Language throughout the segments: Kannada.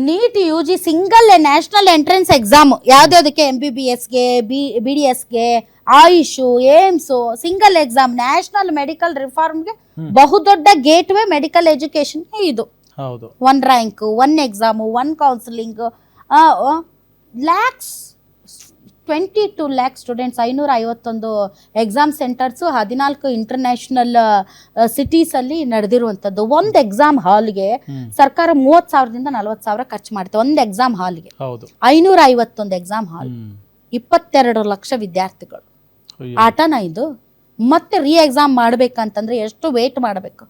Neat UG single national entrance exam ಯಾವ್ದಾವ್ದಕ್ಕೆ MBBSಗೆ BDSಗೆ AYUSH AIIMS single exam national medical ರಿಫಾರ್ಮ್ಗೆ ಬಹುದೊಡ್ಡ ಗೇಟ್ ವೇ ಮೆಡಿಕಲ್ ಎಜುಕೇಶನ್ ಇದು. ಹೌದು. 1 rank 1 exam 1 counselling lakhs 22 lakh students 551 exam centres 14 international cities ಅಲ್ಲಿ ನಡೆದಿರುವಂತದ್ದು. ಒಂದು ಎಕ್ಸಾಮ್ ಹಾಲ್ಗೆ ಸರ್ಕಾರ 30,000ದಿಂದ 40,000 ಖರ್ಚು ಮಾಡುತ್ತೆ ಒಂದು ಎಕ್ಸಾಮ್ ಹಾಲ್ಗೆ. 551 ಎಕ್ಸಾಮ್ ಹಾಲ್ 22 ಲಕ್ಷ ವಿದ್ಯಾರ್ಥಿಗಳು. ಆಟನ ಇದು? ಮತ್ತೆ ರೀ ಎಕ್ಸಾಮ್ ಮಾಡ್ಬೇಕಂತಂದ್ರೆ ಎಷ್ಟು ವೇಟ್ ಮಾಡ್ಬೇಕು.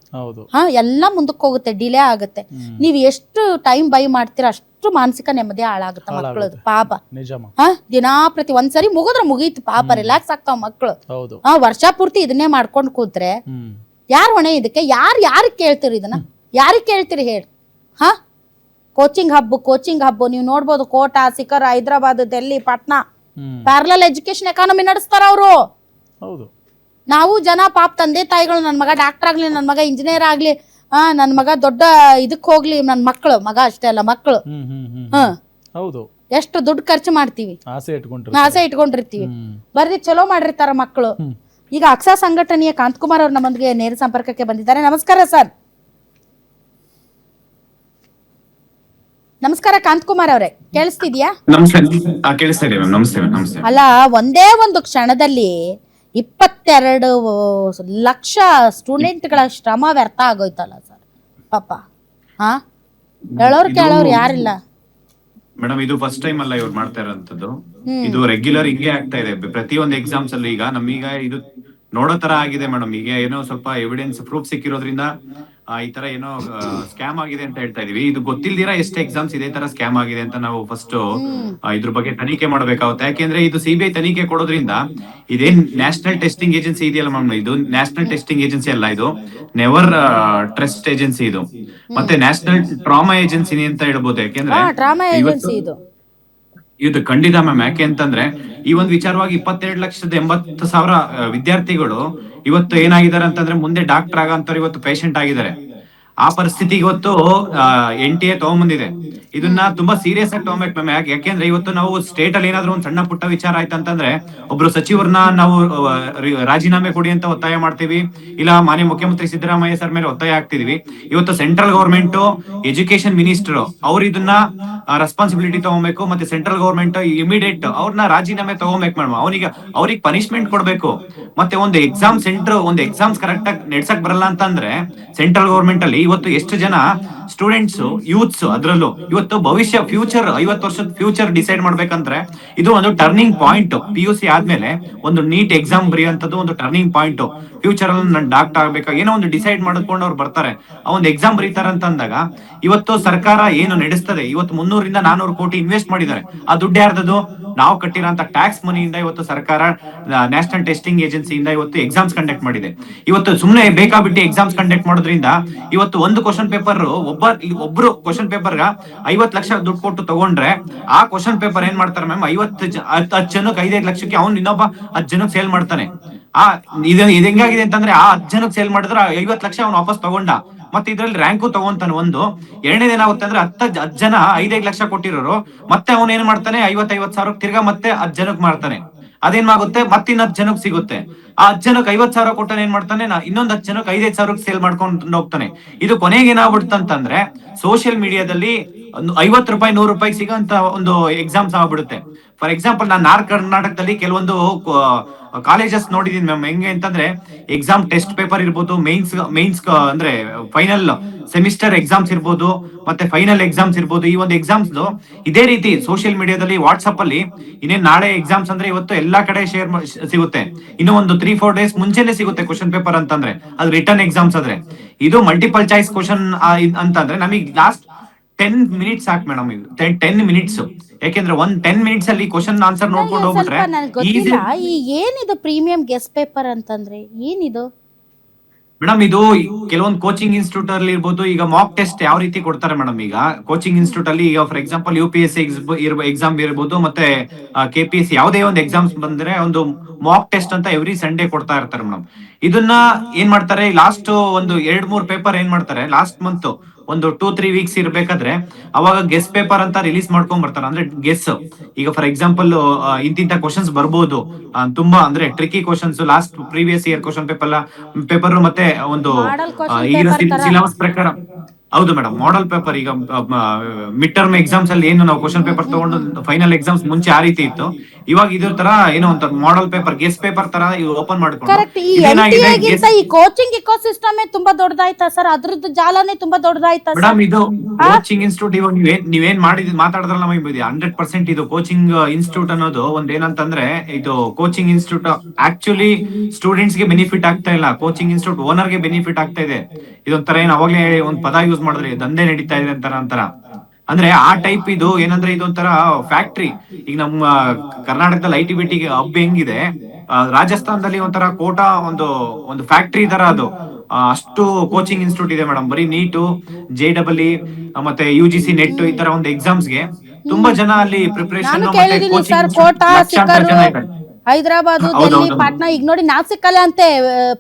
ಎಲ್ಲ ಮುಂದಕ್ಕೆ ಹೋಗುತ್ತೆ, ಡಿಲೇ ಆಗುತ್ತೆ. ನೀವು ಎಷ್ಟು ಟೈಮ್ ಬೈ ಮಾಡ್ತೀರಾ ಅಷ್ಟು ಮಾನಸಿಕ ನೆಮ್ಮದಿ ಹಾಳಾಗುತ್ತೆ ಮಕ್ಕಳದು ಪಾಪ. ದಿನಾ ಪ್ರತಿ ಒಂದ್ಸರಿ ಮುಗಿದ್ರೆ ಮುಗೀತು ಪಾಪ, ರಿಲ್ಯಾಕ್ಸ್ ಆಗ್ತಾವ ಮಕ್ಕಳು. ವರ್ಷ ಪೂರ್ತಿ ಇದನ್ನೇ ಮಾಡ್ಕೊಂಡು ಕೂತ್ರೆ ಯಾರು ಹೊಣೆ ಇದಕ್ಕೆ? ಯಾರಿಗೆ ಕೇಳ್ತೀರಿ ಇದನ್ನ? ಯಾರಿಗೆ ಕೇಳ್ತೀರಿ ಹೇಳಿ? ಕೋಚಿಂಗ್ ಹಬ್ಬು ನೀವು ನೋಡ್ಬೋದು, Kota, Sikar, Hyderabad, Delhi, Patna parallel education economy ನಡೆಸ್ತಾರ ಅವರು. ನಾವು ಜನ ಪಾಪ ತಂದೆ ತಾಯಿಗಳು, ನನ್ನ ಮಗ ಡಾಕ್ಟರ್ ಆಗ್ಲಿ, ನನ್ನ ಮಗ ಇಂಜಿನಿಯರ್ ಆಗ್ಲಿ, ನನ್ನ ಮಗ ದೊಡ್ಡ ಇದಕ್ ಹೋಗ್ಲಿ, ನನ್ನ ಮಕ್ಕಳು, ಮಗ ಅಷ್ಟೇ ಅಲ್ಲ ಮಕ್ಕಳು, ಎಷ್ಟು ದುಡ್ಡು ಖರ್ಚು ಮಾಡ್ತೀವಿ, ಆಸೆ ಇಟ್ಕೊಂಡಿರ್ತೀವಿ. ಬರ್ದಿ ಚಲೋ ಮಾಡಿರ್ತಾರ ಮಕ್ಕಳು. ಈಗ ಅಕ್ಸಾ ಸಂಘಟನೆಯ ಕಾಂತಕುಮಾರ್ ಅವ್ರು ನಮ್ಮೊಂದಿಗೆ ನೇರ ಸಂಪರ್ಕಕ್ಕೆ ಬಂದಿದ್ದಾರೆ. ನಮಸ್ಕಾರ ಸರ್. ನಮಸ್ಕಾರ ಕಾಂತಕುಮಾರ್ ಅವರೇ, ಕೇಳಿಸ್ತಿದ್ಯಾ? ಅಲ್ಲ, ಒಂದೇ ಒಂದು ಕ್ಷಣದಲ್ಲಿ 22 ಲಕ್ಷ ಸ್ಟೂಡೆಂಟ್ಗಳ ಶ್ರಮ ವ್ಯರ್ಥ ಆಗೋಯ್ತಲ್ಲ ಸರ್ ಪಾಪ. ಹೇಳೋರು ಕೇಳೋರು ಯಾರಿಲ್ಲ ಮೇಡಮ್. ಇದು ಫಸ್ಟ್ ಟೈಮ್ ಅಲ್ಲ ಇವ್ರು ಮಾಡ್ತಾ ಇರೋಂಥದ್ದು, ಇದು ರೆಗ್ಯುಲರ್ ಹಿಂಗೆ ಆಗ್ತಾ ಇದೆ ಪ್ರತಿಯೊಂದು ಎಕ್ಸಾಮ್ಸ್ ಅಲ್ಲಿ. ಈಗ ನಮೀಗ ಇದು ನೋಡೋ ತರ ಆಗಿದೆ ಮೇಡಮ್. ಈಗ ಏನೋ ಸ್ವಲ್ಪ ಎವಿಡೆನ್ಸ್ ಪ್ರೂಫ್ ಸಿಕ್ಕಿರೋದ್ರಿಂದ ಈ ತರ ಏನೋ ಸ್ಕ್ಯಾಮ್ ಆಗಿದೆ ಅಂತ ಹೇಳ್ತಾ ಇದೀವಿ. ಇದು ಗೊತ್ತಿಲ್ದಿರಾ ಎಷ್ಟು ಎಕ್ಸಾಮ್ಸ್ ಇದೇ ತರ ಸ್ಕ್ಯಾಮ್ ಆಗಿದೆ ಅಂತ ನಾವು ಫಸ್ಟ್ ಇದ್ರ ಬಗ್ಗೆ ತನಿಖೆ ಮಾಡ್ಬೇಕಾಗುತ್ತೆ. ಯಾಕೆಂದ್ರೆ ಇದು CBI ತನಿಖೆ ಕೊಡೋದ್ರಿಂದ ಇದೇನ್ ನ್ಯಾಷನಲ್ ಟೆಸ್ಟಿಂಗ್ ಏಜೆನ್ಸಿ ಇದೆಯಲ್ಲ ಮ್ಯಾಮ್, ಇದು ನ್ಯಾಷನಲ್ ಟೆಸ್ಟಿಂಗ್ ಏಜೆನ್ಸಿ ಅಲ್ಲ, ಇದು ನೆವರ್ ಟ್ರಸ್ಟ್ ಏಜೆನ್ಸಿ ಇದು. ಮತ್ತೆ ನ್ಯಾಷನಲ್ ಟ್ರಾಮಾ ಏಜೆನ್ಸಿ ಅಂತ ಹೇಳ್ಬೋದು. ಯಾಕೆಂದ್ರೆ ಇದು ಖಂಡಿತ ಮ್ಯಾಮ್. ಯಾಕೆ ಅಂತಂದ್ರೆ ಈ ಒಂದು ವಿಚಾರವಾಗಿ 22,80,000 ವಿದ್ಯಾರ್ಥಿಗಳು ಇವತ್ತು ಏನಾಗಿದ್ದಾರೆ ಅಂತಂದ್ರೆ ಮುಂದೆ ಡಾಕ್ಟರ್ ಆಗಂತವ್ರು ಇವತ್ತು ಪೇಷಂಟ್ ಆಗಿದ್ದಾರೆ. ಆ ಪರಿಸ್ಥಿತಿ ಇವತ್ತು NTA ತಗೊಂಡ್ಬಂದಿದೆ. ಇದನ್ನ ತುಂಬಾ ಸೀರಿಯಸ್ ಆಗಿ ತಗೊಂಬೇಕು ಮ್ಯಾಮ್. ಯಾಕೆಂದ್ರೆ ಇವತ್ತು ನಾವು ಸ್ಟೇಟ್ ಅಲ್ಲಿ ಏನಾದ್ರು ಒಂದು ಸಣ್ಣ ಪುಟ್ಟ ವಿಚಾರ ಆಯ್ತಂತಂದ್ರೆ ಒಬ್ರು ಸಚಿವರನ್ನ ನಾವು ರಾಜೀನಾಮೆ ಕೊಡಿ ಅಂತ ಒತ್ತಾಯ ಮಾಡ್ತೀವಿ, ಇಲ್ಲ ಮಾನ್ಯ ಮುಖ್ಯಮಂತ್ರಿ ಸಿದ್ದರಾಮಯ್ಯ ಸರ್ ಮೇಲೆ ಒತ್ತಾಯ ಆಗ್ತಿದೀವಿ. ಇವತ್ತು ಸೆಂಟ್ರಲ್ ಗವರ್ಮೆಂಟ್ ಎಜುಕೇಶನ್ ಮಿನಿಸ್ಟರ್ ಅವ್ರು ಇದನ್ನ ರೆಸ್ಪಾನ್ಸಿಬಿಲಿಟಿ ತಗೋಬೇಕು, ಮತ್ತೆ ಸೆಂಟ್ರಲ್ ಗವರ್ಮೆಂಟ್ ಇಮಿಡಿಯೇಟ್ ಅವ್ರನ್ನ ರಾಜೀನಾಮೆ ತಗೋಬೇಕು ಮೇಡಮ್. ಅವ್ರಿಗೆ ಪನಿಷ್ಮೆಂಟ್ ಕೊಡ್ಬೇಕು. ಮತ್ತೆ ಒಂದು ಎಕ್ಸಾಮ್ ಸೆಂಟರ್, ಒಂದು ಎಕ್ಸಾಮ್ಸ್ ಕರೆಕ್ಟ್ ಆಗಿ ನಡ್ಸಕ್ ಬರಲ್ಲ ಅಂತಂದ್ರೆ ಸೆಂಟ್ರಲ್ ಗವರ್ಮೆಂಟ್ ಅಲ್ಲಿ ಇವತ್ತು ಎಷ್ಟು ಜನ ಸ್ಟೂಡೆಂಟ್ಸ್, ಯೂತ್ಸ್, ಅದ್ರಲ್ಲೂ ಇವತ್ತು ಭವಿಷ್ಯ, ಫ್ಯೂಚರ್, 50 ವರ್ಷದ ಫ್ಯೂಚರ್ ಡಿಸೈಡ್ ಮಾಡ್ಬೇಕಂದ್ರೆ ಇದು ಒಂದು ಟರ್ನಿಂಗ್ ಪಾಯಿಂಟ್. PUC ಆದ್ಮೇಲೆ ಒಂದು ನೀಟ್ ಎಕ್ಸಾಮ್ ಬರೆಯುವಂತದ್ದು ಒಂದು ಟರ್ನಿಂಗ್ ಪಾಯಿಂಟ್. ಫ್ಯೂಚರ್ ಅಲ್ಲಿ ನಾನು ಡಾಕ್ಟರ್ ಆಗ್ಬೇಕಾ ಏನೋ ಒಂದು ಡಿಸೈಡ್ ಮಾಡ್ಕೊಂಡು ಅವ್ರು ಬರ್ತಾರೆ, ಆ ಒಂದು ಎಕ್ಸಾಮ್ ಬರೀತಾರೆ ಅಂತ ಅಂದಾಗ ಇವತ್ತು ಸರ್ಕಾರ ಏನು ನಡೆಸ್ತದೆ, ಇವತ್ತು 300ರಿಂದ 400 ಕೋಟಿ ಇನ್ವೆಸ್ಟ್ ಮಾಡಿದ್ದಾರೆ. ಆ ದುಡ್ಡು ಯಾರ್ದದು? ನಾವು ಕಟ್ಟಿರೋಂತ ಟ್ಯಾಕ್ಸ್ ಮನಿಯಿಂದ ಇವತ್ತು ಸರ್ಕಾರ ನ್ಯಾಷನಲ್ ಟೆಸ್ಟಿಂಗ್ ಏಜೆನ್ಸಿಯಿಂದ ಇವತ್ತು ಎಕ್ಸಾಮ್ಸ್ ಕಂಡಕ್ಟ್ ಮಾಡಿದೆ. ಇವತ್ತು ಸುಮ್ನೆ ಬೇಕಾಬಿಟ್ಟು ಎಕ್ಸಾಮ್ಸ್ ಕಂಡಕ್ಟ್ ಮಾಡೋದ್ರಿಂದ ಇವತ್ತು ಒಂದು ಕ್ವಶನ್ ಪೇಪರ್ ಒಬ್ರು ಕ್ವಶನ್ ಪೇಪರ್ 50 ಲಕ್ಷ ದುಡ್ಡು ಕೊಟ್ಟು ತಗೊಂಡ್ರೆ ಆ ಕ್ವಶನ್ ಪೇಪರ್ ಏನ್ ಮಾಡ್ತಾರೆ ಮ್ಯಾಮ್, 10 ಜನಕ್ಕೆ 5 ಲಕ್ಷಕ್ಕೆ ಅವ್ನು ಇನ್ನೊಬ್ಬ 10 ಜನಕ್ಕೆ ಸೇಲ್ ಮಾಡ್ತಾನೆ. ಇದು ಹೆಂಗಾಗಿದೆ ಅಂತಂದ್ರೆ ಆ 10 ಜನಕ್ಕೆ ಸೇಲ್ ಮಾಡಿದ್ರೆ 50 ಲಕ್ಷ ಅವ್ನು ವಾಪಸ್ ತಗೊಂಡ, ಮತ್ತೆ ಇದ್ರಲ್ಲಿ ರ್ಯಾಂಕು ತಗೊಂತಾನೆ. ಒಂದು ಎರಡನೇದು ಏನಾಗುತ್ತೆ ಅಂದ್ರೆ 10 ಜನ 5 ಲಕ್ಷ ಕೊಟ್ಟಿರೋರು ಮತ್ತೆ ಅವನ್ ಏನ್ ಮಾಡ್ತಾನೆ 50 ಸಾವಿರ ತಿರ್ಗಾ ಮತ್ತೆ 10 ಜನಕ್ಕೆ ಮಾಡ್ತಾನೆ. ಅದೇನಾಗುತ್ತೆ ಮತ್ತೆ 10 ಜನಕ್ಕೆ ಸಿಗುತ್ತೆ. ಆ 10 ಜನಕ್ಕೆ 50,000 ಕೊಟ್ಟಾನೆ ಏನ್ ಮಾಡ್ತಾನೆ, ಇನ್ನೊಂದು 10 ಜನಕ್ಕೆ 5,000 ಸೇಲ್ ಮಾಡ್ಕೊಂಡು ಹೋಗ್ತಾನೆ. ಇದು ಕೊನೆಗೆ ಏನಾಗ್ಬಿಡುತ್ತಂತಂದ್ರೆ ಸೋಷಿಯಲ್ ಮೀಡಿಯಾದಲ್ಲಿ ₹50 ₹100 ಸಿಗೋಂತ ಒಂದು ಎಕ್ಸಾಮ್ಸ್ ಆಗ್ಬಿಡುತ್ತೆ. ಫಾರ್ ಎಕ್ಸಾಂಪಲ್ ನಾನು ನಾರ್ತ್ ಕರ್ನಾಟಕದಲ್ಲಿ ಕೆಲವೊಂದು ಕಾಲೇಜಸ್ ನೋಡಿದೀನಿ ಮ್ಯಾಮ್. ಹೆಂಗೆ ಅಂತಂದ್ರೆ ಎಕ್ಸಾಮ್ ಟೆಸ್ಟ್ ಪೇಪರ್ ಇರ್ಬೋದು, ಮೇನ್ಸ್ ಅಂದ್ರೆ ಫೈನಲ್ ಸೆಮಿಸ್ಟರ್ ಎಕ್ಸಾಮ್ಸ್ ಇರ್ಬೋದು, ಮತ್ತೆ ಫೈನಲ್ ಎಕ್ಸಾಮ್ಸ್ ಇರ್ಬೋದು. ಈ ಒಂದು ಎಕ್ಸಾಮ್ಸ್ ಇದೇ ರೀತಿ ಸೋಷಿಯಲ್ ಮೀಡಿಯಾದಲ್ಲಿ ವಾಟ್ಸ್ಆಪ್ ಅಲ್ಲಿ ಇನ್ನೇನ್ ನಾಳೆ ಎಕ್ಸಾಮ್ಸ್ ಅಂದ್ರೆ ಇವತ್ತು ಎಲ್ಲಾ ಕಡೆ ಶೇರ್ ಸಿಗುತ್ತೆ. ಇನ್ನು ಒಂದು 3-4 ಡೇಸ್ ಮುಂಚೆನೆ ಸಿಗುತ್ತೆ ಕ್ವಶನ್ ಪೇಪರ್ ಅಂತಂದ್ರೆ, ಅದು ರಿಟರ್ನ್ ಎಕ್ಸಾಮ್ಸ್ ಆದ್ರೆ. ಇದು ಮಲ್ಟಿಪಲ್ ಚಾಯ್ಸ್ ಕ್ವಶನ್ ಅಂತಂದ್ರೆ ನಮಗೆ ಲಾಸ್ಟ್ 10 ಮಿನಿಟ್ಸ್ ಸಾಕು ಮೇಡಮ್. ಇದು 10 ಮಿನಿಟ್ಸ್. ಯಾಕೆಂದ್ರೆ 10 ಮಿನಿಟ್ಸ್ ಅಲ್ಲಿ ಕ್ವಶನ್ ಆನ್ಸರ್ ನೋಡ್ಕೊಂಡು ಹೋಗ್ಬಿಟ್ರೆ ಏನಿದು ಪ್ರೀಮಿಯಂ ಗೆಸ್ಟ್ ಪೇಪರ್ ಅಂತಂದ್ರೆ ಏನಿದು? ಮೇಡಮ್ ಇದು ಕೆಲವೊಂದು ಕೋಚಿಂಗ್ ಇನ್ಸ್ಟಿಟ್ಯೂಟ್ ಅಲ್ಲಿ ಇರ್ಬೋದು, ಈಗ ಮಾಕ್ ಟೆಸ್ಟ್ ಯಾವ ರೀತಿ ಕೊಡ್ತಾರೆ ಮೇಡಮ್, ಈಗ ಕೋಚಿಂಗ್ ಇನ್ಸ್ಟಿಟ್ಯೂಟ್ ಅಲ್ಲಿ ಈಗ ಫಾರ್ ಎಕ್ಸಾಂಪಲ್ UPSC ಎಕ್ಸಾಮ್ ಇರ್ಬೋದು, ಮತ್ತೆ KPSC ಯಾವುದೇ ಒಂದು ಎಕ್ಸಾಮ್ಸ್ ಬಂದ್ರೆ ಒಂದು ಮಾಕ್ ಟೆಸ್ಟ್ ಅಂತ ಎವ್ರಿ ಸಂಡೇ ಕೊಡ್ತಾ ಇರ್ತಾರೆ ಮೇಡಮ್. ಇದನ್ನ ಏನ್ ಮಾಡ್ತಾರೆ, ಲಾಸ್ಟ್ ಒಂದು 2-3 ಪೇಪರ್ ಏನ್ ಮಾಡ್ತಾರೆ, ಲಾಸ್ಟ್ ಮಂತ್ ಒಂದು 2-3 ವೀಕ್ಸ್ ಇರ್ಬೇಕಾದ್ರೆ ಅವಾಗ ಗೆಸ್ ಪೇಪರ್ ಅಂತ ರಿಲೀಸ್ ಮಾಡ್ಕೊಂಡ್ ಬರ್ತಾರೆ. ಅಂದ್ರೆ ಗೆಸ್, ಈಗ ಫಾರ್ ಎಕ್ಸಾಂಪಲ್ ಇಂತಿಂತ ಕ್ವಶನ್ಸ್ ಬರ್ಬೋದು, ತುಂಬಾ ಅಂದ್ರೆ tricky questions, last previous year question paper ಮತ್ತೆ ಒಂದು ಮಾಡಲ್ ಕ್ವಶನ್ ಈಗಿನ ಪೇಪರ್ ತರ. ಸಿಲೆಬಸ್ ಪ್ರಕಾರ. ಹೌದು ಮೇಡಮ್, ಮಾಡೆಲ್ ಪೇಪರ್. ಈಗ ಮಿಡ್ ಟರ್ಮ್ ಎಕ್ಸಾಮ್ಸ್ ಅಲ್ಲಿ ಏನು ನಾವು ಕ್ವಶನ್ ಪೇಪರ್ ತಗೊಂಡು ಫೈನಲ್ ಎಕ್ಸಾಮ್ಸ್ ಮುಂಚೆ ಆ ರೀತಿ ಇತ್ತು, ಇವಾಗ ಇದ್ರ ತರ ಏನೋ ಒಂದು ಮಾಡೆಲ್ ಪೇಪರ್, ಗೆಸ್ ಪೇಪರ್ ತರ ಓಪನ್ ಮಾಡ್ಕೊಂಡು ಕರೆಕ್ಟ್. ಈ ಇದೇನಾಗಿದೆ NTA ಗಿಂತ ಈ ಕೋಚಿಂಗ್ ಇಕೋಸಿಸ್ಟಮ್ ತುಂಬಾ ದೊಡ್ಡದಾಯ್ತಾ ಸರ್? ಅದ್ರದ್ದು ಜಾಲನೇ ತುಂಬಾ ದೊಡ್ಡದಾಯ್ತಾ ಸರ್? ಮೇಡಮ್ ಇದು ಕೋಚಿಂಗ್ ಇನ್ಸ್ಟಿಟ್ಯೂಟ್, ಇವಾಗ ನೀವೇನ್ ಮಾತಾಡಿದ್ರಲ್ಲ ಮ್ಯಾಮ್, ಇದು 100% ಇದು ಕೋಚಿಂಗ್ ಇನ್ಸ್ಟಿಟ್ಯೂಟ್ ಅನ್ನೋದು ಒಂದ್ ಏನಂತಂದ್ರೆ, ಇದು ಕೋಚಿಂಗ್ ಇನ್ಸ್ಟಿಟ್ಯೂಟ್ ಆಕ್ಚುಲಿ ಸ್ಟೂಡೆಂಟ್ಸ್ ಗೆ ಬೆನಿಫಿಟ್ ಆಗ್ತಾ ಇಲ್ಲ, ಕೋಚಿಂಗ್ ಇನ್ಸ್ಟಿಟ್ಯೂಟ್ ಓನರ್ ಗೆ ಬೆನಿಫಿಟ್ ಆಗ್ತಾ ಇದೆ. ಇದೊಂಥರ ಏನ್ ಅವಾಗ್ಲೇ ಒಂದ್ ಪದ ಯೂಸ್ ಮಾಡಿದ್ರಿ, ದಂಧೆ ನಡೀತಾ ಇದೆ ಅಂತರ. ಅಂದ್ರೆ ಆ ಟೈಪ್ ಇದು ಏನಂದ್ರೆ, ಇದೊಂಥರ ಫ್ಯಾಕ್ಟ್ರಿ. ಈಗ ನಮ್ಮ ಕರ್ನಾಟಕದಲ್ಲಿ IT-BT ಹಬ್ ಹೆಂಗಿದೆ, ರಾಜಸ್ಥಾನದಲ್ಲಿ ಒಂಥರ ಕೋಟಾ ಒಂದು ಒಂದು ಫ್ಯಾಕ್ಟ್ರಿ ತರ ಅದು. ಅಷ್ಟು ಕೋಚಿಂಗ್ ಇನ್ಸ್ಟಿಟ್ಯೂಟ್ ಇದೆ ಮೇಡಮ್. ಬರೀ ನೀಟು, JEE ಮತ್ತೆ UGC ನೆಟ್ ಈ ತರ ಒಂದು ಎಕ್ಸಾಮ್ಸ್ಗೆ ತುಂಬಾ ಜನ ಅಲ್ಲಿ ಪ್ರಿಪರೇಷನ್ ನಾನು ಮತ್ತೆ ಕೇಳಿದೀನಿ ಕೋಚಿಂಗ್ ಸರ್, ಕೋಟಾ, ಲಕ್ಷಾಂತರ ಸಿಕ್ಕರು, ಜನ ಇದ್ದಾರೆ. ಹೈದರಾಬಾದ್, ಡೆಲ್ಲಿ, ಹೌದೌದು. ಪಾಟ್ನಾ. ಈಗ ನೋಡಿ ನಾಸಿಕಲ್ಲೇ ಅಂತೆ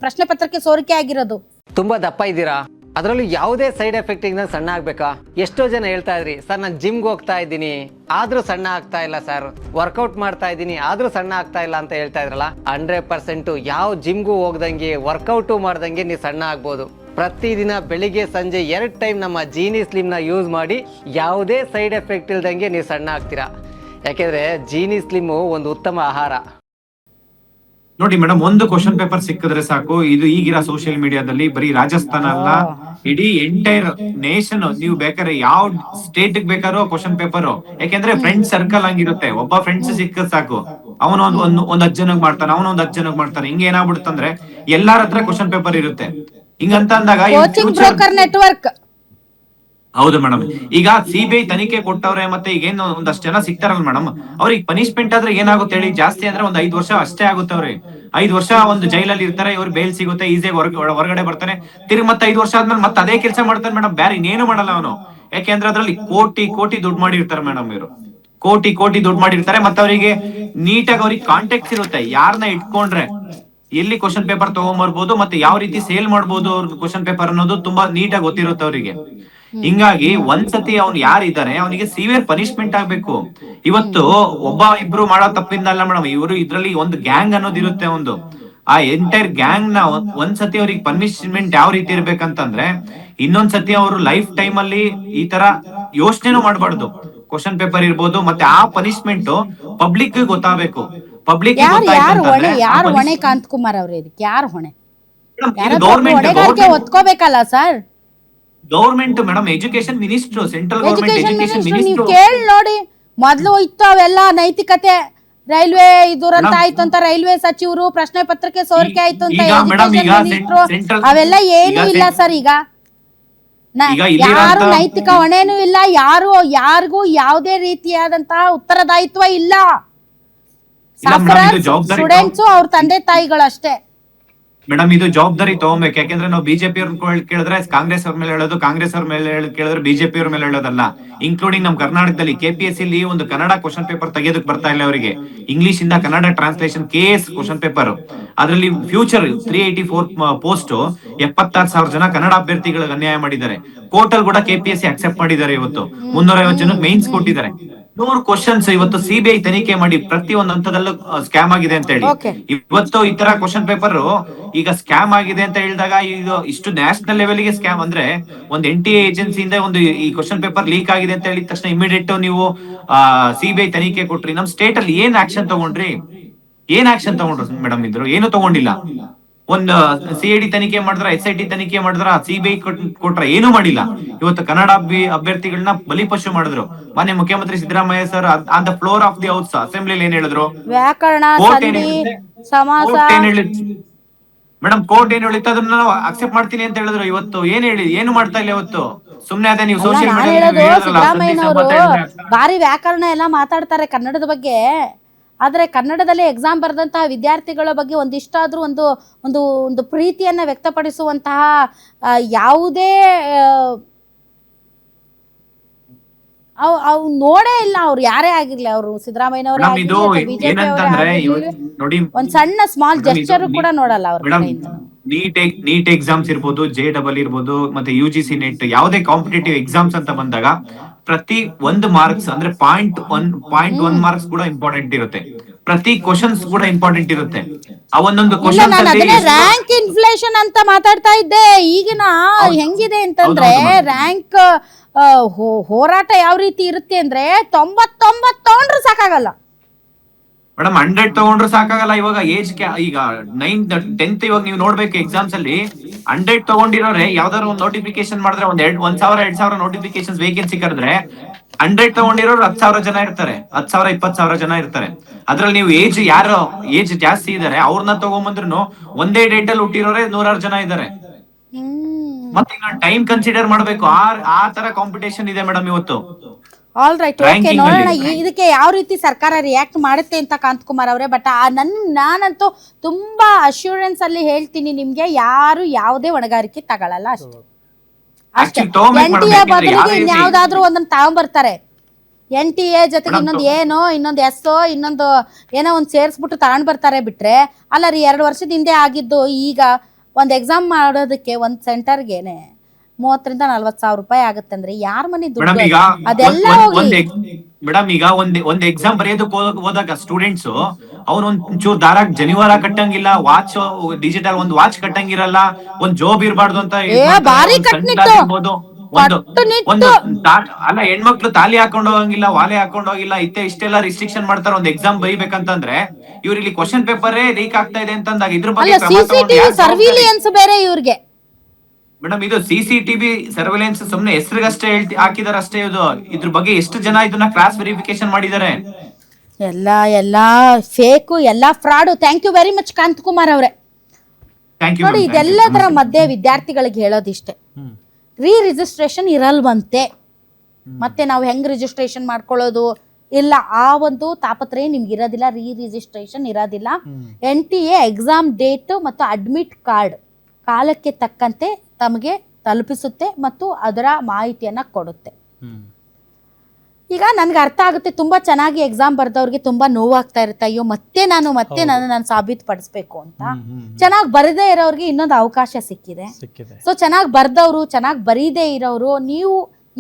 ಪ್ರಶ್ನೆ ಪತ್ರಕ್ಕೆ ಸೋರಿಕೆ ಆಗಿರೋದು. ತುಂಬಾ ದಪ್ಪ ಇದ್ದೀರಾ, ಅದರಲ್ಲೂ ಯಾವುದೇ ಸೈಡ್ ಎಫೆಕ್ಟ್ ಇಂದ ಸಣ್ಣ ಆಗ್ಬೇಕಾ? ಎಷ್ಟೋ ಜನ ಹೇಳ್ತಾ ಇದ್ರಿ, ಸರ್ ನಾನು ಜಿಮ್ಗೆ ಹೋಗ್ತಾ ಇದ್ದೀನಿ ಆದ್ರೂ ಸಣ್ಣ ಆಗ್ತಾ ಇಲ್ಲ ಸರ್, ವರ್ಕೌಟ್ ಮಾಡ್ತಾ ಇದ್ದೀನಿ ಆದ್ರೂ ಸಣ್ಣ ಆಗ್ತಾ ಇಲ್ಲ ಅಂತ ಹೇಳ್ತಾ ಇದ್ರಲ್ಲ. 100% ಯಾವ ಜಿಮ್ಗೂ ಹೋಗ್ದಂಗೆ ವರ್ಕೌಟು ಮಾಡ್ದಂಗೆ ನೀವು ಸಣ್ಣ ಆಗ್ಬೋದು. ಪ್ರತಿದಿನ ಬೆಳಿಗ್ಗೆ ಸಂಜೆ 2 ಟೈಮ್ ನಮ್ಮ ಜೀನಿ ಸ್ಲಿಮ್ ನ ಯೂಸ್ ಮಾಡಿ ಯಾವುದೇ ಸೈಡ್ ಎಫೆಕ್ಟ್ ಇಲ್ದಂಗೆ ನೀವು ಸಣ್ಣ ಆಗ್ತೀರಾ. ಯಾಕೆಂದ್ರೆ ಜೀನಿ ಸ್ಲಿಮ್ ಒಂದು ಉತ್ತಮ ಆಹಾರ. ನೋಡಿ ಮೇಡಮ್, ಒಂದು ಕ್ವಶನ್ ಪೇಪರ್ ಸಿಕ್ಕಿದ್ರೆ ಸಾಕು. ಇದು ಈಗಿರೋ ಸೋಷಿಯಲ್ ಮೀಡಿಯಾದಲ್ಲಿ ಬರೀ ರಾಜಸ್ಥಾನ ಅಲ್ಲ, ಇಡೀ ಎಂಟೈರ್ ನೇಷನ್, ನೀವು ಬೇಕಾದ್ರೆ ಯಾವ ಸ್ಟೇಟ್ ಬೇಕಾದ್ರೂ ಕ್ವಶನ್ ಪೇಪರ್. ಯಾಕೆಂದ್ರೆ ಫ್ರೆಂಡ್ ಸರ್ಕಲ್ ಹಂಗಿರುತ್ತೆ, ಒಬ್ಬ ಫ್ರೆಂಡ್ಸ್ ಸಿಕ್ಕದ್ ಸಾಕು, ಅವನ ಒಂದ್ 10 ಜನಕ್ ಮಾಡ್ತಾನೆ, ಅವನ ಒಂದ್ 10 ಜನಕ್ ಮಾಡ್ತಾನೆ. ಹಿಂಗ ಏನಾಗ್ಬಿಡುತ್ತಂದ್ರೆ ಎಲ್ಲಾರ ಹತ್ರ ಕ್ವಶನ್ ಪೇಪರ್ ಇರುತ್ತೆ. ಹಿಂಗಂತ ಅಂದಾಗ ಕೋಚಿಂಗ್ ಬ್ರೋಕರ್ ನೆಟ್ವರ್ಕ್. ಹೌದು ಮೇಡಮ್. ಈಗ CBI ತನಿಖೆ ಕೊಟ್ಟವ್ರೆ, ಮತ್ತೆ ಈಗ ಏನು ಒಂದಷ್ಟು ಜನ ಸಿಗ್ತಾರಲ್ಲ ಮೇಡಮ್, ಅವ್ರಿಗೆ ಪನಿಷ್ಮೆಂಟ್ ಆದ್ರೆ ಏನಾಗುತ್ತೆ ಹೇಳಿ? ಜಾಸ್ತಿ ಅಂದ್ರೆ ಒಂದ್ 5 ವರ್ಷ ಅಷ್ಟೇ ಆಗುತ್ತೆ ಅವ್ರಿಗೆ. 5 ವರ್ಷ ಒಂದು ಜೈಲಲ್ಲಿ ಇರ್ತಾರೆ, ಇವ್ರು ಬೇಲ್ ಸಿಗುತ್ತೆ, ಈಸಿಯಾಗಿ ಹೊರಗಡೆ ಬರ್ತಾನೆ. ತಿರ್ಗಿ ಮತ್ತೆ 5 ವರ್ಷ ಆದ್ಮೇಲೆ ಮತ್ತೆ ಅದೇ ಕೆಲಸ ಮಾಡ್ತಾನೆ ಮೇಡಮ್, ಬೇರೆ ಇನ್ನೇನು ಮಾಡಲ್ಲ ಅವನು. ಯಾಕೆಂದ್ರೆ ಅದ್ರಲ್ಲಿ ಕೋಟಿ ದುಡ್ಡು ಮಾಡಿರ್ತಾರೆ ಮೇಡಮ್ ಇವರು, ಕೋಟಿ ದುಡ್ಡು ಮಾಡಿರ್ತಾರೆ. ಮತ್ತೆ ಅವರಿಗೆ ನೀಟಾಗಿ ಅವ್ರಿಗೆ ಕಾಂಟ್ಯಾಕ್ಟ್ಸ್ ಇರುತ್ತೆ, ಯಾರನ್ನ ಇಟ್ಕೊಂಡ್ರೆ ಎಲ್ಲಿ ಕ್ವಶನ್ ಪೇಪರ್ ತಗೊಂಡ್ಬರ್ಬೋದು, ಮತ್ತೆ ಯಾವ ರೀತಿ ಸೇಲ್ ಮಾಡ್ಬೋದು ಅವ್ರ ಕ್ವಶನ್ ಪೇಪರ್ ಅನ್ನೋದು ತುಂಬಾ ನೀಟಾಗಿ ಗೊತ್ತಿರುತ್ತೆ ಅವರಿಗೆ. ಹಿಂಗಾಗಿ ಒಂದ್ಸತಿ ಅವ್ನು ಯಾರಿದ್ದಾರೆ ಅವನಿಗೆ ಸಿವಿಯರ್ ಪನಿಷ್ಮೆಂಟ್ ಆಗ್ಬೇಕು. ಇವತ್ತು ಒಬ್ಬ ಇಬ್ರು ಮಾಡೋ ತಪ್ಪಿಂದಲ್ಲ ಮೇಡಮ್, ಇವರು ಇದ್ರಲ್ಲಿ ಒಂದು ಗ್ಯಾಂಗ್ ಅನ್ನೋದು ಇರುತ್ತೆ ಒಂದು. ಆ ಎಂಟೈರ್ ಗ್ಯಾಂಗ್ ನ ಒಂದ್ಸತಿ ಅವ್ರಿಗೆ ಪನಿಷ್ಮೆಂಟ್ ಯಾವ ರೀತಿ ಇರ್ಬೇಕಂತಂದ್ರೆ, ಇನ್ನೊಂದ್ಸತಿ ಅವರು ಲೈಫ್ ಟೈಮ್ ಅಲ್ಲಿ ಈ ತರ ಯೋಚನೆನೂ ಮಾಡ್ಬಾರ್ದು. ಕ್ವಶನ್ ಪೇಪರ್ ಇರ್ಬೋದು, ಮತ್ತೆ ಆ ಪನಿಷ್ಮೆಂಟ್ ಪಬ್ಲಿಕ್ ಗೊತ್ತಾಗಬೇಕು. ಪಬ್ಲಿಕ್ ಯಾರು ಹೊಣೆ? ಯಾರು ಹೊಣೆ? ಕಾಂತಕುಮಾರ್ ಅವ್ರೆ, ಇದಕ್ಕೆ ಯಾರು ಹೊಣೆ? ಹೊಣೆಗಾರಿಕೆ ಒತ್ಕೋಬೇಕಲ್ಲ sir. Government madam, education minister, central government education ನೀವು ಮಿನಿಸ್ಟರ್. ಕೇಳಿ ನೋಡಿ, ಮೊದ್ಲು ಇತ್ತು ಅವೆಲ್ಲ ನೈತಿಕತೆ. ರೈಲ್ವೆ ದುರಂತ ಆಯ್ತು ಅಂತ ರೈಲ್ವೆ ಸಚಿವರು, ಪ್ರಶ್ನೆ ಪತ್ರಕ್ಕೆ ಸೋರಿಕೆ ಆಯ್ತು ಅಂತ ಈಗ ಮೇಡಮ್, ಈಗ ಎಜುಕೇಶನ್ ಮಿನಿಸ್ಟ್ರು, ಸೆಂಟ್ರಲ್ ಅವೆಲ್ಲ ಏನು ಇಲ್ಲ ಸರ್. ಈಗ ಯಾರು ನೈತಿಕ ಹೊಣೆನೂ ಇಲ್ಲ, ಯಾರಿಗೂ ಯಾವುದೇ ರೀತಿಯಾದಂತಹ ಉತ್ತರದಾಯಿತ್ವ ಇಲ್ಲ. ಸ್ಟೂಡೆಂಟ್ಸು ಅವ್ರ ತಂದೆ ತಾಯಿಗಳು ಅಷ್ಟೇ ಮೇಡಮ್. ಇದು ಜವಾಬ್ದಾರಿ ತಗೋಬೇಕು. ಯಾಕೆಂದ್ರೆ ನಾವು ಬಿಜೆಪಿ ಅವ್ರ ಕೇಳಿದ್ರೆ ಕಾಂಗ್ರೆಸ್ ಅವ್ರ ಮೇಲೆ ಹೇಳೋದು, ಕಾಂಗ್ರೆಸ್ ಅವ್ರ ಮೇಲೆ ಕೇಳಿದ್ರೆ ಬಿಜೆಪಿ ಅವ್ರ ಮೇಲೆ ಹೇಳೋದಲ್ಲ. ಇನ್ಕ್ಲೂಡಿಂಗ್ ನಮ್ ಕರ್ನಾಟಕದಲ್ಲಿ KPSC ಅಲ್ಲಿ ಒಂದು ಕನ್ನಡ ಕ್ವಶನ್ ಪೇಪರ್ ತೆಗೆಯೋದಕ್ ಬರ್ತಾ ಇಲ್ಲ ಅವರಿಗೆ. ಇಂಗ್ಲಿಷ್ ಇಂದ Kannada translation KS question paper, ಅದರಲ್ಲಿ ಫ್ಯೂಚರ್ 384 ಪೋಸ್ಟ್ 76,000 ಜನ ಕನ್ನಡ ಅಭ್ಯರ್ಥಿಗಳಿಗೆ ಅನ್ಯಾಯ ಮಾಡಿದ್ದಾರೆ. ಕೋರ್ಟಲ್ ಕೂಡ KPSC ಅಕ್ಸೆಪ್ಟ್ ಮಾಡಿದ್ದಾರೆ. ಇವತ್ತು 350 ಜನಕ್ಕೆ ಮೈನ್ಸ್ ಕೊಟ್ಟಿದ್ದಾರೆ. 100 ಕ್ವಶನ್ಸ್ ಇವತ್ತು CBI ತನಿಖೆ ಮಾಡಿ ಪ್ರತಿ ಒಂದು ಹಂತದಲ್ಲೂ ಸ್ಕ್ಯಾಮ್ ಆಗಿದೆ ಅಂತ ಹೇಳಿ. ಇವತ್ತು ಈ ತರ ಕ್ವಶನ್ ಪೇಪರ್ ಈಗ ಸ್ಕ್ಯಾಮ್ ಆಗಿದೆ ಅಂತ ಹೇಳಿದಾಗ, ಈಗ ಇಷ್ಟು ನ್ಯಾಷನಲ್ ಲೆವೆಲ್ ಗೆ ಸ್ಕ್ಯಾಮ್ ಅಂದ್ರೆ, ಒಂದು NTA ಏಜೆನ್ಸಿಯಿಂದ ಒಂದು ಈ ಕ್ವಶನ್ ಪೇಪರ್ ಲೀಕ್ ಆಗಿದೆ ಅಂತ ಹೇಳಿದ ತಕ್ಷಣ ಇಮಿಡಿಯೇಟ್ ನೀವು CBI ತನಿಖೆ ಕೊಟ್ರಿ. ನಮ್ ಸ್ಟೇಟ್ ಅಲ್ಲಿ ಏನ್ ಆಕ್ಷನ್ ತಗೊಂಡ್ರಿ ಮೇಡಮ್? ಇದ್ರು ಏನು ತಗೊಂಡಿಲ್ಲ. ಒಂದು CID ತನಿಖೆ ಮಾಡಿದ್ರ, SIT ತನಿಖೆ ಮಾಡಿದ್ರ, CBI ಕೊಟ್ರ, ಏನು ಮಾಡಿಲ್ಲ. ಇವತ್ತು ಕನ್ನಡ ಅಭ್ಯರ್ಥಿಗಳನ್ನ ಬಲಿಪಶು ಮಾಡಿದ್ರು. ಮಾನ್ಯ ಮುಖ್ಯಮಂತ್ರಿ Siddaramaiah sir on the floor of the house assembly ಏನ್ ಹೇಳಿದ್ರು? ವ್ಯಾಕರಣ, ಸಂಧಿ, ಸಮಾಸ. ಮೇಡಮ್ ಕೋರ್ಟ್ ಏನ್ ಹೇಳಿತ್ತು ಅದನ್ನ ನಾವು ಅಕ್ಸೆಪ್ಟ್ ಮಾಡ್ತೀನಿ ಅಂತ ಹೇಳಿದ್ರು. ಇವತ್ತು ಏನು ಮಾಡ್ತಾ ಇಲ್ಲ. ಇವತ್ತು ಸುಮ್ನೆ ಅದೇ ನೀವು ಸೋಷಿಯಲ್ ಸಿದ್ದರಾಮಯ್ಯನವರು ಭಾರಿ ವ್ಯಾಕರಣ ಎಲ್ಲ ಮಾತಾಡ್ತಾರೆ ಕನ್ನಡದ ಬಗ್ಗೆ. ಆದರೆ ಕನ್ನಡದಲ್ಲಿ ಎಕ್ಸಾಮ್ ಬರೆದಂತಹ ವಿದ್ಯಾರ್ಥಿಗಳ ಬಗ್ಗೆ ಒಂದಿಷ್ಟಾದರೂ ಒಂದು ಒಂದು ಒಂದು ಪ್ರೀತಿಯನ್ನು ವ್ಯಕ್ತಪಡಿಸುವಂತಹ ಯಾವುದೇ ಅವು ನೋಡೇ ಇಲ್ಲ. ಅವ್ರು ಯಾರೇ ಆಗಿರ್ಲಿ, ಅವರು ಸಿದ್ದರಾಮಯ್ಯನವರೇ ಮೇಡಮ್ ಇದು ಆಗಿರ್ಲಿ, ಬಿಜೆಪಿ ಏನಂತಂದ್ರೆ ನೋಡಿ ಒಂದ್ ಸಣ್ಣ ಸ್ಮಾಲ್ ಜೆಸ್ಚರ್ ಕೂಡ ನೋಡಲ್ಲ ಅವ್ರ ಮೇಡಮ್, ಕಡೆಯಿಂದ. ನೀಟ್ ಎಕ್ಸಾಮ್ಸ್ ಇರ್ಬೋದು, JEE ಇರ್ಬೋದು, ಮತ್ತೆ UGC ನೆಟ್, ಯಾವುದೇ ಕಾಂಪಿಟೇಟಿವ್ ಎಕ್ಸಾಮ್ಸ್ ಅಂತ ಬಂದಾಗ ಪ್ರತಿ 1 ಮಾರ್ಕ್ಸ್ ಅಂದ್ರೆ 0.1 ಮಾರ್ಕ್ಸ್ ಕೂಡ ಇಂಪಾರ್ಟೆಂಟ್ ಇರುತ್ತೆ. ಪ್ರತಿ ಕ್ವಶನ್ಸ್ ಕೂಡ ಇಂಪಾರ್ಟೆಂಟ್ ಇರುತ್ತೆ. ಆ ಒಂದೊಂದು ಇಲ್ಲ, ಕ್ವಶನ್ಸ್ ನಾನು ಅಲ್ಲಿ ಅದನ್ನೇ ರ್ಯಾಂಕ್ ಇನ್ಫ್ಲೇಷನ್ ಅಂತ ಮಾತಾಡ್ತಾ ಇದ್ದೆ. ಈಗಿನ ಹೆಂಗಿದೆ ಅಂತಂದ್ರೆ ರ್ಯಾಂಕ್ ಹೋರಾಟ ಯಾವ ರೀತಿ ಇರುತ್ತೆ ಅಂದ್ರೆ 99 ತಗೊಂಡ್ರು ಸಾಕಾಗಲ್ಲ ಮೇಡಮ್. 100 ತಗೊಂಡ್ರು ಸಾಕಾಗಲ್ಲ. ಇವಾಗ ಏಜ್ ಈಗ 9th 10th ಇವಾಗ ನೀವು ನೋಡ್ಬೇಕು ಎಕ್ಸಾಮ್ಸ್ ಅಲ್ಲಿ 100 ತಗೊಂಡಿರೋರೆ ಯಾವ್ದಾದ್ರು ಒಂದು ನೋಟಿಫಿಕೇಶನ್ ಮಾಡಿದ್ರೆ ಒಂದ್ 1,000-2,000 ನೋಟಿಫಿಕೇಶನ್ ವೇಕೆನ್ಸಿ ಕರೆದ್ರೆ 100 ತಗೊಂಡಿರೋರು 10,000 ಜನ ಇರ್ತಾರೆ, 10,000 20,000 ಜನ ಇರ್ತಾರೆ. ಅದ್ರಲ್ಲಿ ನೀವು ಯಾರು ಏಜ್ ಜಾಸ್ತಿ ಇದಾರೆ ಅವ್ರನ್ನ ತಗೊಂಬಂದ್ರು ಒಂದೇ ಡೇಟ್ ಅಲ್ಲಿ ಹುಟ್ಟಿರೋರೆ 100 ಜನ ಇದಾರೆ. ಮತ್ತೆ ಟೈಮ್ ಕನ್ಸಿಡರ್ ಮಾಡ್ಬೇಕು. ಆ ತರ ಕಾಂಪಿಟೇಷನ್ ಇದೆ ಮೇಡಮ್ ಇವತ್ತು. ಆಲ್ ರೈಟ್, ಓಕೆ, ನೋಡೋಣ ಇದಕ್ಕೆ ಯಾವ ರೀತಿ ಸರ್ಕಾರ ರಿಯಾಕ್ಟ್ ಮಾಡುತ್ತೆ ಅಂತ ಕಾಂತಕುಮಾರ್ ಅವರೇ. ಬಟ್ ನಾನಂತೂ ತುಂಬಾ ಅಶ್ಯೂರೆನ್ಸ್ ಅಲ್ಲಿ ಹೇಳ್ತೀನಿ ನಿಮ್ಗೆ, ಯಾರು ಯಾವುದೇ ಹೊಣೆಗಾರಿಕೆ ತಗೊಳಲ್ಲ ಅಷ್ಟೇ. NTA ಬದಲಿಗೆ ಇನ್ಯಾವ್ದಾದ್ರು ಒಂದನ್ನ ತಗೊಂಡ್ಬರ್ತಾರೆ. NTA ಜೊತೆಗೆ ಇನ್ನೊಂದು ಎಸ್ಸೋ ಏನೋ ಒಂದು ಸೇರಿಸ್ಬಿಟ್ಟು ತಗೊಂಡ್ ಬರ್ತಾರೆ ಬಿಟ್ರೆ, ಅಲ್ಲ ರೀ 2 ವರ್ಷದ ಹಿಂದೆ ಆಗಿದ್ದು. ಈಗ ಒಂದು ಎಕ್ಸಾಮ್ ಮಾಡೋದಕ್ಕೆ ಒಂದು ಸೆಂಟರ್ಗೆನೆ 30,000-40,000 ರೂಪಾಯಿ ಆಗುತ್ತೆ ಅಂದ್ರೆ ಯಾರ ಮನೆ ದುಡ್ಡು ಅದೆಲ್ಲ ಹೋಗಿ. ಮೇಡಮ್ ಈಗ ಒಂದ್ ಎಕ್ಸಾಮ್ ಬರೆಯೋದಕ್ಕೆ ಹೋದಾಗ ಸ್ಟೂಡೆಂಟ್ಸ್ ಅವ್ರು ಒಂಚೂರು ದಾರ ಜನಿವಾರ ಕಟ್ಟಂಗಿಲ್ಲ, ವಾಚ್ ಡಿಜಿಟಲ್ ಒಂದು ವಾಚ್ ಕಟ್ಟಂಗಿರಲ್ಲ, ಒಂದ್ ಜಾಬ್ ಇರಬಾರ್ದು ಅಂತ ಭಾರಿ ಕಟ್ನಿಟ್ಟು ಅಲ್ಲ, ಹೆಣ್ಮಕ್ಳು ತಾಲಿ ಹಾಕೊಂಡ್ ಹೋಗಂಗಿಲ್ಲ, ವಾಲೆ ಹಾಕೊಂಡ್ ಹೋಗಿಲ್ಲ, ಇಷ್ಟೆಲ್ಲ ರಿಸ್ಟ್ರಿಕ್ಷನ್ ಮಾಡ್ತಾರೆ ಒಂದ್ ಎಕ್ಸಾಮ್ ಬರೀಬೇಕಂತಂದ್ರೆ. ಇವ್ರು ಇಲ್ಲಿ ಕ್ವಶನ್ ಪೇಪರ್ ಲೀಕ್ ಆಗ್ತಾ ಇದೆ ಅಂತಂದಾಗ ಇದ್ರ ಬಗ್ಗೆ ಸರ್ವಿಲಿಯನ್ಸ್ ಬೇರೆ ಇವ್ರಿಗೆ. ಮೇಡಮ್ ಇದು CCTV ಸರ್ವೆಲೆನ್ಸ್ ಸುಮ್ನೆ ಹೆಸರಿಗಷ್ಟೇ ಹಾಕಿದಾರೆ ಅಷ್ಟೇ. ಇದ್ರ ಬಗ್ಗೆ ಎಷ್ಟು ಜನ ಇದನ್ನ ಕ್ಲಾಸ್ ವೆರಿಫಿಕೇಶನ್ ಮಾಡಿದ್ದಾರೆ? ಎಲ್ಲಾ ಫೇಕು, ಎಲ್ಲಾ fraud. Thank you very much Kanthakumar ಅವರೇ. ನೋಡಿ, ಇದೆಲ್ಲದರ ಮಧ್ಯೆ ವಿದ್ಯಾರ್ಥಿಗಳಿಗೆ ಹೇಳೋದಿಷ್ಟೇ, ರಿಜಿಸ್ಟ್ರೇಷನ್ ಇರಲ್ವಂತೆ. ಮತ್ತೆ ನಾವು ಹೆಂಗ್ ರಿಜಿಸ್ಟ್ರೇಷನ್ ಮಾಡ್ಕೊಳ್ಳೋದು ಇಲ್ಲ, ಆ ಒಂದು ತಾಪತ್ರಯ ನಿಮ್ಗೆ ಇರೋದಿಲ್ಲ, ರಿಜಿಸ್ಟ್ರೇಷನ್ ಇರೋದಿಲ್ಲ. NTA ಎಕ್ಸಾಮ್ ಡೇಟ್ ಮತ್ತು ಅಡ್ಮಿಟ್ ಕಾರ್ಡ್ ಕಾಲಕ್ಕೆ ತಕ್ಕಂತೆ ತಮಗೆ ತಲುಪಿಸುತ್ತೆ ಮತ್ತು ಅದರ ಮಾಹಿತಿಯನ್ನ ಕೊಡುತ್ತೆ. ಈಗ ನನ್ಗೆ ಅರ್ಥ ಆಗುತ್ತೆ, ತುಂಬಾ ಚೆನ್ನಾಗಿ ಎಕ್ಸಾಮ್ ಬರ್ದವ್ರಿಗೆ ತುಂಬಾ ನೋವಾಗ್ತಾ ಇರುತ್ತೆ. ಅಯ್ಯೋ ಮತ್ತೆ ನಾನು ಸಾಬೀತುಪಡಿಸ್ಬೇಕು ಅಂತ. ಚೆನ್ನಾಗಿ ಬರದೇ ಇರೋರಿಗೆ ಇನ್ನೊಂದು ಅವಕಾಶ ಸಿಕ್ಕಿದೆ. ಸೊ ಚೆನ್ನಾಗಿ ಬರ್ದವ್ರು, ಚೆನ್ನಾಗಿ ಬರೀದೇ ಇರೋರು, ನೀವು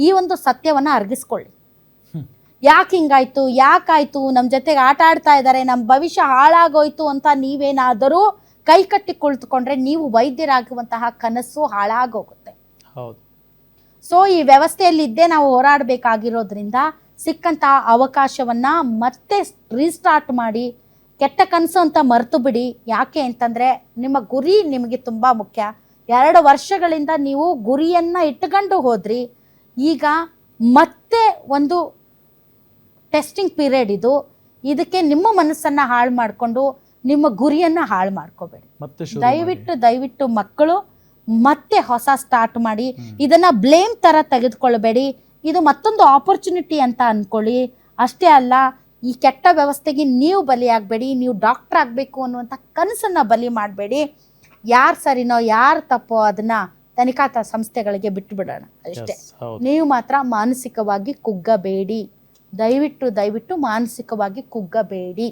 ಈ ಒಂದು ಸತ್ಯವನ್ನ ಅರ್ಗಿಸ್ಕೊಳ್ಳಿ. ಯಾಕೆ ಹಿಂಗಾಯ್ತು, ಯಾಕಾಯ್ತು, ನಮ್ ಜೊತೆಗೆ ಆಟ ಆಡ್ತಾ ಇದ್ದಾರೆ, ನಮ್ ಭವಿಷ್ಯ ಹಾಳಾಗೋಯ್ತು ಅಂತ ನೀವೇನಾದರೂ ಕೈ ಕಟ್ಟಿ ಕುಳಿತುಕೊಂಡ್ರೆ ನೀವು ವೈದ್ಯರಾಗುವಂತಹ ಕನಸು ಹಾಳಾಗೋಗುತ್ತೆ. ಸೊ ಈ ವ್ಯವಸ್ಥೆಯಲ್ಲಿ ಇದ್ದೇ ನಾವು ಹೋರಾಡಬೇಕಾಗಿರೋದ್ರಿಂದ ಸಿಕ್ಕಂತಹ ಅವಕಾಶವನ್ನ ಮತ್ತೆ ರೀಸ್ಟಾರ್ಟ್ ಮಾಡಿ, ಕೆಟ್ಟ ಕನಸು ಅಂತ ಮರೆತು ಬಿಡಿ. ಯಾಕೆ ಅಂತಂದ್ರೆ ನಿಮ್ಮ ಗುರಿ ನಿಮಗೆ ತುಂಬಾ ಮುಖ್ಯ. 2 ವರ್ಷಗಳಿಂದ ನೀವು ಗುರಿಯನ್ನ ಇಟ್ಕೊಂಡು ಹೋದ್ರಿ. ಈಗ ಮತ್ತೆ ಒಂದು ಟೆಸ್ಟಿಂಗ್ ಪೀರಿಯಡ್ ಇದಕ್ಕೆ ನಿಮ್ಮ ಮನಸ್ಸನ್ನ ಹಾಳು ಮಾಡಿಕೊಂಡು ನಿಮ್ಮ ಗುರಿಯನ್ನ ಹಾಳು ಮಾಡ್ಕೋಬೇಡಿ. ದಯವಿಟ್ಟು ಮಕ್ಕಳು ಮತ್ತೆ ಹೊಸ ಸ್ಟಾರ್ಟ್ ಮಾಡಿ. ಇದನ್ನ ಬ್ಲೇಮ್ ತರ ತೆಗೆದುಕೊಳ್ಬೇಡಿ. ಇದು ಮತ್ತೊಂದು ಆಪರ್ಚುನಿಟಿ ಅಂತ ಅನ್ಕೊಳ್ಳಿ. ಅಷ್ಟೇ ಅಲ್ಲ, ಈ ಕೆಟ್ಟ ವ್ಯವಸ್ಥೆಗೆ ನೀವು ಬಲಿಯಾಗಬೇಡಿ. ನೀವು ಡಾಕ್ಟರ್ ಆಗಬೇಕು ಅನ್ನುವಂಥ ಕನಸನ್ನ ಬಲಿ ಮಾಡಬೇಡಿ. ಯಾರು ಸರಿನೋ ಯಾರು ತಪ್ಪೋ ಅದನ್ನ ತನಿಖಾ ಸಂಸ್ಥೆಗಳಿಗೆ ಬಿಟ್ಟು ಬಿಡೋಣ ಅಷ್ಟೇ. ನೀವು ಮಾತ್ರ ಮಾನಸಿಕವಾಗಿ ಕುಗ್ಗಬೇಡಿ. ದಯವಿಟ್ಟು ಮಾನಸಿಕವಾಗಿ ಕುಗ್ಗಬೇಡಿ.